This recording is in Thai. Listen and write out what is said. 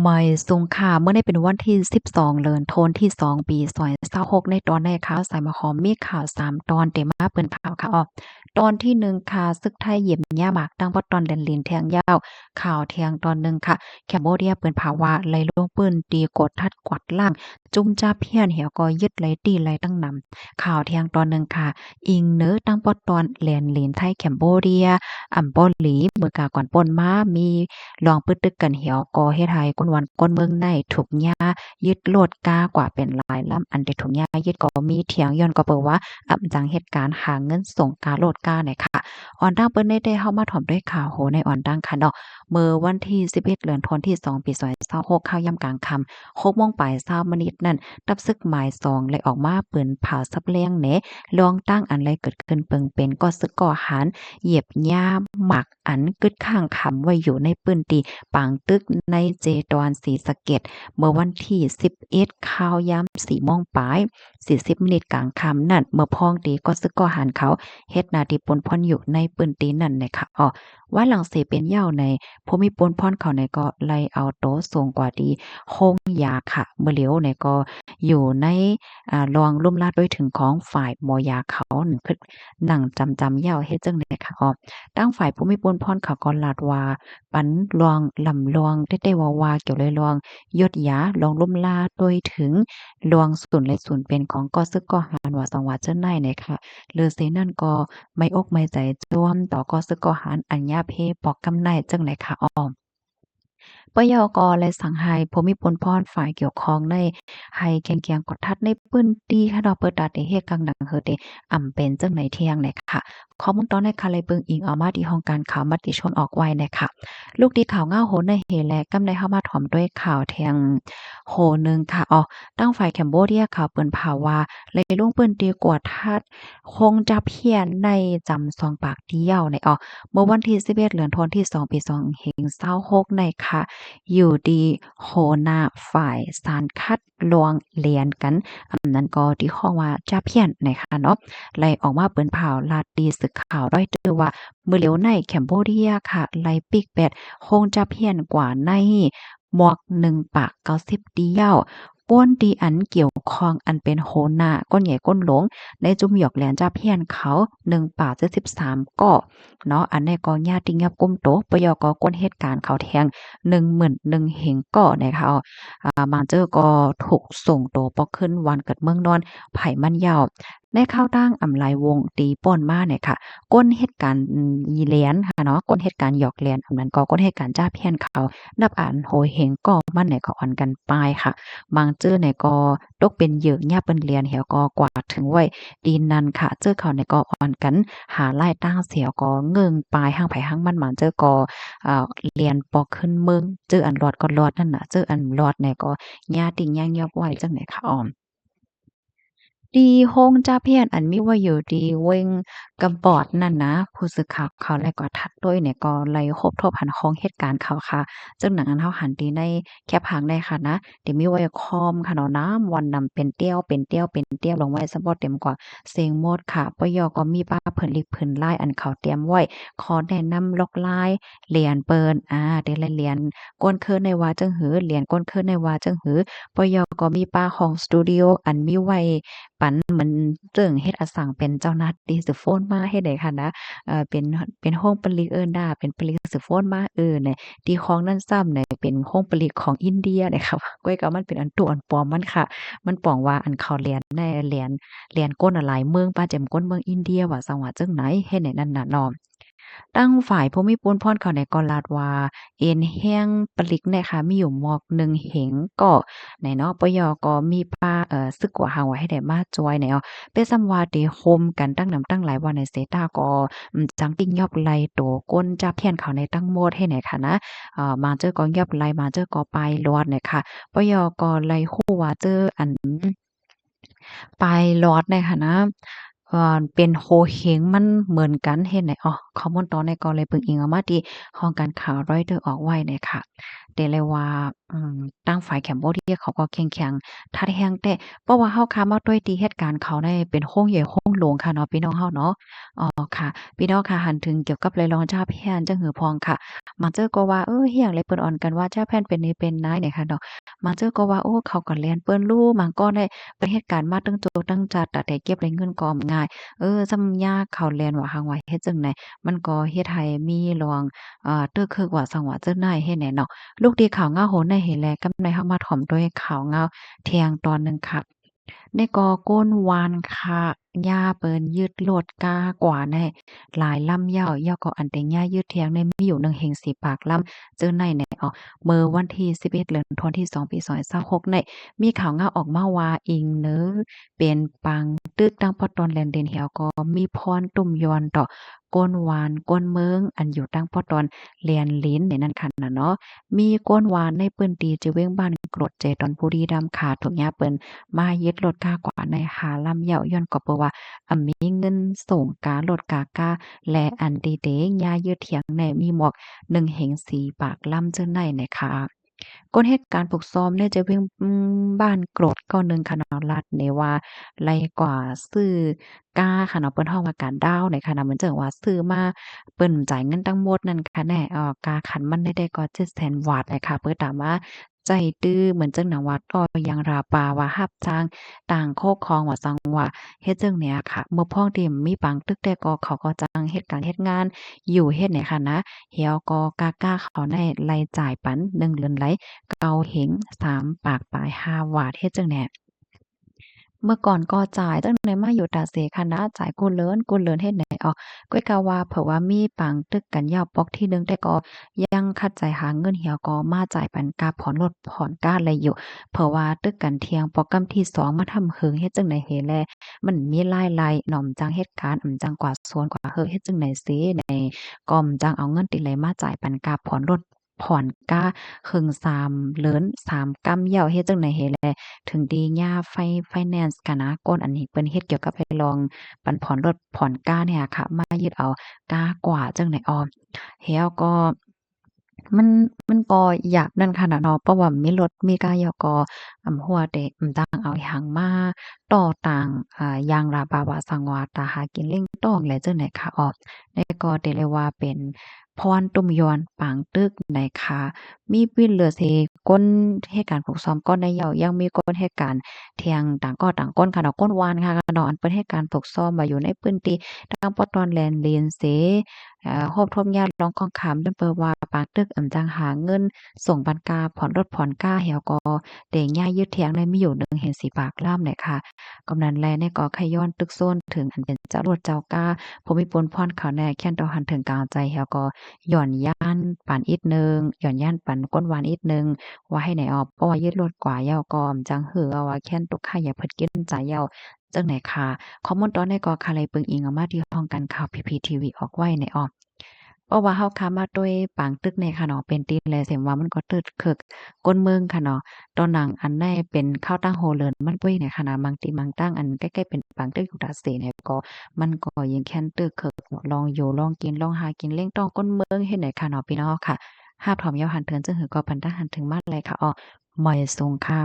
ไม่ทรงค่าเมื่อได้เป็นวันที่12เดือนธันวาคมที่2ปี2026ในตอนในข่าวสายมาหอมมีข่าว3ตอนเต็มมาเปิ้นข่าวค่ะตอนที่1ค่ะศึกไทยเหยียบหญ้าหมากตั้งบ่ตอนแดนลินแทงยาวข่าวเที่ยงตอนหนึ่งค่ะแคมโบเดียเปิ้นภาวะไหลลวงปืนตีกดทัดกวัดล่างจุ่มจ้าเพี้ยนเหี่ยวก็ยึดไหลตีไหลตั้งนำข่าวเที่ยงตอนหนึ่งค่ะอิงเนอตั้งปอตอนแลนลินไทยแคมโบเดียบ่หลีเมื่อกาก่อนป่นมามีลองปึดตึกกันเหี่ยวก็เฮ็ดให้คนวันคนเมืองในถูกหญ้ายึดโลดกากว่าเป็นหลายลำอันที่ถูกหญ้ายึดก็มีเถียงย้อนก็เปิดว่าจังเหตุการณ์หาเงินส่งกาโลดกาเนี่ยค่ะออนดังเปิ้นได้เข้ามาถอมด้วยข่าวโหในออนดังค่ะเนาะเมื่อวันที่11เดือนธันวาคมที่2ปี2026ข้าวยามกลางค่ำ6โมงปลาย20นาทีนั่นรับศึกหมาย2เลยออกมาปืนเผาซับแรงแหนลองตั้งอันไรเกิดขึ้นเปิงเป็นก็ซึกก่อหารเหยียบหญ้าหมักอันกึดข้างคำไว้อยู่ในปืนตีปางตึกในเจดอนศรีสะเกษเมื่อวันที่11ข้าวยาม4โมงปลาย40นาทีกลางค่ำนั่นเมื่อพ้องตีก็ซึกก่อหารเขาเฮ็ดหน้าที่ปนพ่นอยู่ในปืนตีนั่นน่ะค่ะว่าหลังเสเป็นเหย้าในผู้มีปนพ่อนเขาในก็ไล่เอาโตสูงกว่าดีคงยาค่ะเมื่อเหลียวในก็อยู่ในรองลุ่มลาดด้วยถึงของฝ่ายหมอยาเขาหนึ่งคือหนังจำเหย้าเฮ็ดจังได๋ค่ะตั้งฝ่ายผู้มีปนพ่อนเขาก็ลาดว่าปันลวงลำลวงได้ว่าเกี่ยวเลยลวงยศยาลองลุ่มลาดด้วยถึงลวงศูนย์และศูนย์เป็นของก็ซึกก็หารว่าสังวาเจิ้นในเนี่ยค่ะหรือเสนั่นก็ไม่อกไม่ใจจ้วมต่อก็ซึกก็หารอัญญาเพปอกกำไนจังไหนค่ะปยกและสังหายผู้มีผลพรฝ่ายเกี่ยวข้องในให้แข่งๆกดทัดในพื้นที่ค่ะดอกเปิดตาได้เฮ็ดกังดังเฮ็ดได้เป็นจังไหนเที่ยงเนี่ยค่ะข้อมูลตอนในค่ะเลยเบิ่งอิงเอามาที่ห้องการข่าวมติชนออกไว้เนี่ยค่ะลูกดีข่าวเงาโหนในเฮแลกำได้เข้ามาถ่อมด้วยข่าวเที่ยงโหนึงค่ะตั้งฝ่ายแคมโบเดียข่าวเปิ้นภาวะเลยลงปืนตีกวดทัดคงจะเพี้ยนในจำซองปากเดียวในเมื่อวันที่11เดือนธันวาคมที่2ปี2526ในค่ะ อยู่ดีโหนาฝ่ายสารคัดลวงเลียนกันนั้นก็ที่ข้องว่าจ้าเพี้ยนนะคะเนาะไล่ออกมาเปิ้นเผาลาดดีสึกข่าวร้อยเตือว่ามื้อเหลียวในแคมโบเดียค่ะไล่ปิกเป็ดคงจะเพี้ยนกว่าในหมวก1ปาก90เดียวก้นดีอันเกี่ยวข้องอันเป็นโหนาก้นใหญ่ก้นหลงในจุ่มหยอกแหลนจ้าเพี้ยนเขา1ปาก73ก็เนาะอันนี้ก็ญาติเงียบก้มโตปยกก้นเหตุการณ์เขาแทง10,000เหงก่อนะคะมาเจอก็ถูกส่งตัวปอกขึ้นวันเกิดเมืองนอนไผ่มันยาวในข้าวตั้งอำไลวงตีป่นมาเนี่ยค่ะก้นเหตุการณ์ยีเลียนค่ะเนาะก้นเหตุการณ์หยอกเลียนอันนั้นก็ก้นเหตุการณ์จ้าเพี้ยนเขานับอ่านโหยเหงก็มันไหนก็อ่อนกันปลายค่ะบางเจอเนี่ยก็ตกเป็นเหยื่อย่าเปิ้นเรียนเหี่ยวก็กว่าถึงไว้ดีนั้นค่ะเจอเขาเนี่ยก็อ่อนกันหาไล่ตั้งเสียวก็เงิงปลายห้างไผห้างมันหมานเจอก็เรียนปอขึ้นเมืองเจออันรอดก็รอดนั่นน่ะเจออันรอดเนี่ยก็ญาติย่างยอบไหว้จังไหนคะดีโฮงจ้าเพียนอันมีว่าอยู่ดีเว้งกำปอดนั่นนะผู้สื่อข่าวเขาแล้วก็ทักด้วยเนี่ยก็ไล่ครบทบหันของเหตุการณ์เขาค่ะจึงหนังอันเฮาหันตีในแคปหางได้ค่ะนะเดี๋ยวมีไว้คอมค่ะเนาะน้ำวันนำเป็นเตี้ยวเป็นเตี้ยวเป็นเตี้ยวลงไว้ซะบ่เต็มกว่าเสียงหมดค่ะปยก็มีป้าเพิ่นลิกเพิ่นลายอันเขาเตรียมไว้ขอแนะนำล็อกลายเหรียญเปิ้นได้เหรียญก้นเคินในว่าจังหือเหรียญก้นเคินในว่าจังหือปยก็มีป้าของสตูดิโออันมีไว้ปันเหมือนเจิ่งเฮ็ดอสังเป็นเจ้าหน้าที่สืบโฟนมาเฮ็ดได้ค่ะนะเป็นห้องปลีกเอิ้นดาเป็นปลีกสืบโฟนมาเนี่ยที่ของนั้นซ้ำเนี่ยเป็นห้องปลีกของอินเดียเนี่ยค่ะก้อยก็มันเป็นอันตัวอันปลอมมันค่ะมันป้องว่าอันเขาเรียนในเรียนก้นอะหลายเมืองป้าแจ่มก้นเมืองอินเดียว่าจังหวัดจังไหนเฮ็ดให้นั่นน่ะเนาะ ตั้งฝ่ายผู้มีปูนพ่อนเขาในกอลาดว่าเอ็นแห้งปลิกเนี่ยค่ะมีอยู่หมอกหนึ่งเหงก็ในเนาะปยก็มีป้าซึกกว่าหาไว้ให้ได้มาจอยในเป็นซำว่าได้โฮมกันตั้งนำตั้งหลายวันในเซตาก็จังติ้งยอบไล่โตก้นจับเพี้ยนเขาในตั้งโมดให้ไหนค่ะนะมาเจอก็ยอบไล่มาเจอก็ไปรอดเนี่ยค่ะปยก็ไล่ฮู้ว่าเจออัน ปลายลอดเนี่ยค่ะนะเป็นโฮเฮงมันเหมือนกันเฮ็ดไหน ข้อมูลตอนในก็เลยเบิ่งอิงเอามาที่ห้องการข่าว Reuters ออกไว้เนี่ยค่ะแต่เลยว่าทางฝ่ายแคมโบเดียเขาก็เข้มแข็งทัดแรงแต่เพราะว่าเฮาค้ามาด้วยที่เหตุการณ์เขาได้เป็นโค้งใหญ่โค้งหลวงค่ะเนาะพี่น้องเฮาเนาะอ๋อค่ะพี่น้องค่ะหันถึงเกี่ยวกับเลยลองจ้าแพนจังหือพองค่ะมาเจอก็ว่าเฮียงเลยเปิ้นอ่อนกันว่าจ้าแพนเป็นนี่เป็นนายเนี่ยค่ะเนาะมาเจอก็ว่าเขาก็แล่นเปิ้นรู้บางก้อนได้เป็นเหตุการณ์มาตั้งโจตั้งจัดแต่เก็บได้เงินก็ง่ายซำยาเขาแล่นว่าหังว่าเฮ็ดจังไดมันก็เฮ็ดให้มีลองตึกคือว่าสังว่าเจ้านายเฮ็ดแหน่เนาะลูกดีข่าวเงาโหนในเห็นแลกำในเฮามาถ่อมด้วยข่าวเงาเที่ยงตอนหนึ่งค่ะในกอก้นวานค่ะย่าเปิ้นยึดโลดกากว่าแน่หลายลำย่อก็อันแต่ย่ายืดเทียงในมีอยู่หนึ่งแห่งสีปากลำเจอในเมื่อวันที่11เดือนธันวาคมที่2ปี2026ในมีข่าวเงาออกมาว่าอิงเนอเป็นปังตึกดังปอตอนแลนเดนเหียวก็มีพรตุ่มยอนต่อก้นวานก้นเมืองอันอยู่ตั้งปอตอนเลียนลิ้นในนั้นค่ะน่ะเนาะ มีก้นหวานในเปิ้นตีจะเว้งบ้านกรดเจตอนบุรีรัมย์ค่ะถูกยาเปิ้นมายึดรถกากว่าในหาลำเหยาย้อนก็เปิ้นว่ามีเงินส่งการถกากาและอันดีเดยายึดเถียงในมีหมวก1เหงสีปากลำเจ้าในนะคะก้นเหตุการณ์ปลุกซ้อมเนี่ยจะเว้งบ้านกรดก็หนึ่งขนาดรัฐในว่าไลกว่าซื้อกาค่ะเนาะเปิ้นฮ้องว่าการดาวในค่ะนะเหมือนจังว่าซื้อมา เปิ้นจ่ายเงินทั้งหมดนั่นค่ะแน่กาขันมันได้ก็700,000 บาทเลยค่ะเปิ้นถามว่าใจตื้อเหมือนจังหนังว่าต่อยังราปาว่ารับจ้างต่างโคกครองว่าซังว่าเฮ็ดจั่งเนี้ยค่ะเมื่อพ้องที่มีปังตึกแต่ก็เขาก็จ้างเฮ็ดการเฮ็ดงานอยู่เฮ็ดเนี่ยค่ะนะเหี่ยวก็กาเขาได้รายจ่ายปัน1เดือนไหลเกาเหง3ปากปลาย5วาทเฮ็ดจั่งแหน่ เมื่อก่อนก็จ่ายตั้งแต่มาอยู่ตาเสคณะจ่ายกู้เลินเฮ็ดไหนก้อยกาว่าเผื่อว่ามีปังตึกกันยาวปอกที่หนึ่งแต่ก็ยังคัดใจหาเงินเหี่ยวก็มาจ่ายปันกาผ่อนรถผ่อนก้าอะไรอยู่เผื่อว่าตึกกันเที่ยงปอกกำที่2มาทำเฮิงเฮ็ดจังได๋เฮแลมันมีหลายๆหน่อมจังเหตุการณ์จังกว่าโซนกว่าเฮ็ดจังได๋เสในก็อำจังเอาเงินติไหลมาจ่ายปันกาผ่อนรถผ่อนก้าครึ่ง3เลิน3กำยาวเฮ็ดจังได๋เฮแล ถึงดีย่าไฟแนนซ์กันนะก้นอันนี้เปิ้นเฮ็ดเกี่ยวกับให้ลองปันผ่อนรถผ่อนก้าเนี่ยค่ะมายึดเอาก้ากว่าจั่งใดแล้วก็มันมันก็อยากนั่นขนาดเนาะเพราะว่ามีรถมีก้าแล้วก็หัวแต่ต่างเอาหยังมาต่อต่างอย่างละบาวาสังวาตาหากินเล่งต้องแลจั่งใดค่ะแล้วก็ได้เลยว่าเป็นพรตุ่มยอนปางตึกนะคะมีวินเหลือเสก้นเหตุการณ์ผูกซ้อมก้อนได้เหยายังมีก้นเหตุการณ์เที่ยงต่างก็ต่างก้นค่ะเนาะก้นวานค่ะเนาะอันเป็นเหตุการณ์ผูกซ้อมมาอยู่ในพื้นที่ทางปอตอนแลนเลนเสโฮบทมญาติร้องของขามเปิ้นเปิ่นว่าปางตึกจังหาเงินส่งบันกาผ่อนรถผ่อนก้าแหวก็ได้ย้ายยึดเถียงได้มีอยู่หนึ่งเห็นสีปากล่ามเนี่ยค่ะกำนันแลเนี่ยก็ขย้อนตึกโซนถึงอันเป็นเจ้ารวดเจ้ากาภูมิพลพรเขาแน่แค้นต่อหันถึงกลางใจแหวก็ย่อนย่านปานอีกหนึ่งย่อนย่านปานก้นหวานอีกหนึ่งว่าให้ไหนเพราะว่ายึดรถกว่าเหย้าก็จังหือเอาว่าแค้นตกค่าอย่าเพิ่นกินใจเหย้าจังไหนค่ะข้อมูลตอนนี้ก็ค่ะเลยเปิงอิงเอามาที่ห้องการข่าว PPTV ออกไว้ในเพราะว่าเฮาค้ามาด้วยปางตึกเนี่ยค่ะเนาะเป็นติดแลเสียมว่ามันก็ตึกคึกก้นเมืองค่ะเนาะตอนหนังอันใดเป็นข้าวตั้งโฮเลินมันปุ้ยเนี่ยค่ะนะบางติบางตั้งอันใกล้ๆเป็นปางตึกอยู่ตาเสเนี่ยก็มันก็ยังแค้นตึกคึกลองอยู่ลองกินลองหากินเล่งต้องก้นเมืองเฮ็ดไหนค่ะเนาะพี่น้องค่ะหาบถอมยาวหันเทินจึงหือก็พันตะหันถึงมาเลยค่ะหมอยทรงค่ะ